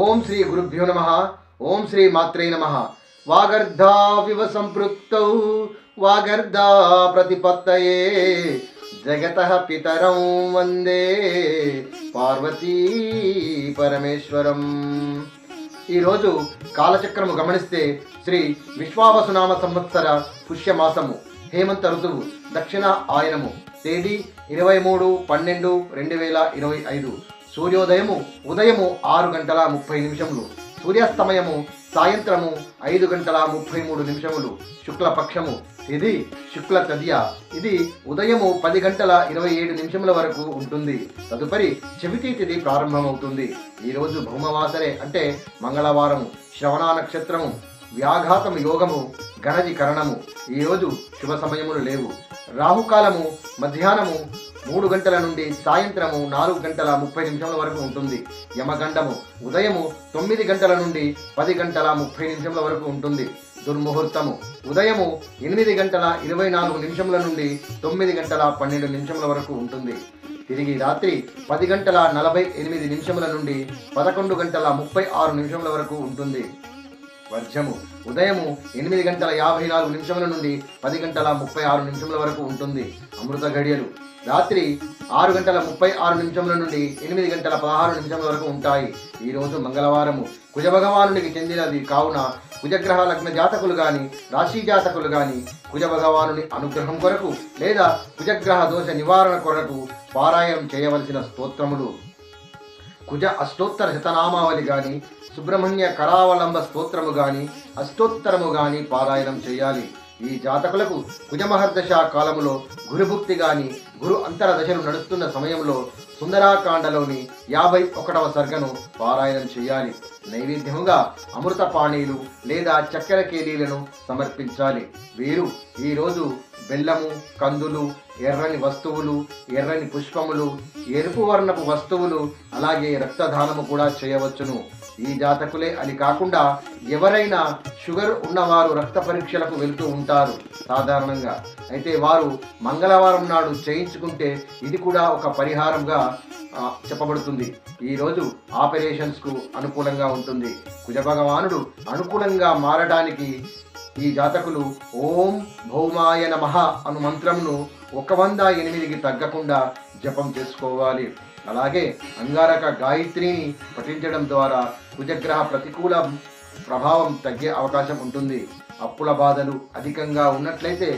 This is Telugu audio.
ఓం శ్రీ గురుభ్యో నమ. ఓం శ్రీ మాత్రే నమ. వాగర్ధావివ సంపృక్తౌ వాగర్ధా ప్రతిపత్తయే జగతః పితరం వందే పార్వతీ పరమేశ్వరం. ఈరోజు కాలచక్రము గమనిస్తే శ్రీ విశ్వావసునామ సంవత్సర పుష్యమాసము, హేమంత ఋతువు, దక్షిణ ఆయనము, తేదీ 23/12/2025. సూర్యోదయము ఉదయము 6:30, సూర్యాస్తమయము సాయంత్రము 5:33. శుక్లపక్షము, ఇది శుక్ల తదియ, ఇది ఉదయము 10:27 వరకు ఉంటుంది. తదుపరి చవితి తిథి ప్రారంభమవుతుంది. ఈరోజు భౌమవాసరే అంటే మంగళవారము, శ్రవణ నక్షత్రము, వ్యాఘాతం యోగము, గణజి కరణము. ఈరోజు శుభ సమయములు లేవు. రాహుకాలము మధ్యాహ్నము 3 గంటల నుండి సాయంత్రము 4:30 వరకు ఉంటుంది. యమగండము ఉదయము 9 గంటల నుండి 10:30 వరకు ఉంటుంది. దుర్ముహూర్తము ఉదయము 8:24 నుండి 9:12 వరకు ఉంటుంది. తిరిగి రాత్రి 10:48 నుండి 11:36 వరకు ఉంటుంది. వర్జము ఉదయము 8:54 నుండి 10:36 వరకు ఉంటుంది. అమృత ఘడియలు రాత్రి 6:36 నుండి 8:16 వరకు ఉంటాయి. ఈరోజు మంగళవారము కుజ భగవానునికి చెందినది కావున కుజగ్రహ లగ్న జాతకులు గాని రాశి జాతకులు గాని కుజ భగవానుని అనుగ్రహం కొరకు లేదా కుజగ్రహ దోష నివారణ కొరకు పారాయణం చేయవలసిన స్తోత్రములు: కుజ అష్టోత్తర శతనామావళి గాని, సుబ్రహ్మణ్య కరావలంబ స్తోత్రము గాని, అష్టోత్తరము గాని పారాయణం చేయాలి. ఈ జాతకులకు కుజమహర్దశ కాలములో గురుభుక్తి గాని, గురు అంతర దశలు నడుస్తున్న సమయంలో సుందరాకాండలోని 51వ సర్గను పారాయణం చేయాలి. నైవేద్యముగా అమృత పానీలు లేదా చక్కెర కేలీలను సమర్పించాలి. వీరు ఈరోజు బెల్లము, కందులు, ఎర్రని వస్తువులు, ఎర్రని పుష్పములు, ఎరుపు వర్ణపు వస్తువులు, అలాగే రక్తదానము కూడా చేయవచ్చును. ఈ జాతకులే అని కాకుండా ఎవరైనా షుగర్ ఉన్నవారు రక్త పరీక్షలకు వెళ్తూ ఉంటారు సాధారణంగా. అయితే వారు మంగళవారం నాడు చేయించుకుంటే ఇది కూడా ఒక పరిహారంగా చెప్పబడుతుంది. ఈరోజు ఆపరేషన్స్కు అనుకూలంగా ఉంటుంది. కుజ భగవానుడు అనుకూలంగా మారడానికి ఈ జాతకులు ఓం భౌమాయ నమః అను మంత్రమును 108కి తగ్గకుండా జపం చేసుకోవాలి. అలాగే అంగారక గాయత్రిని పఠించడం ద్వారా కుజగ్రహ ప్రతికూల ప్రభావం తగ్గే అవకాశం ఉంటుంది. అప్పుల బాధలు అధికంగా ఉన్నట్లయితే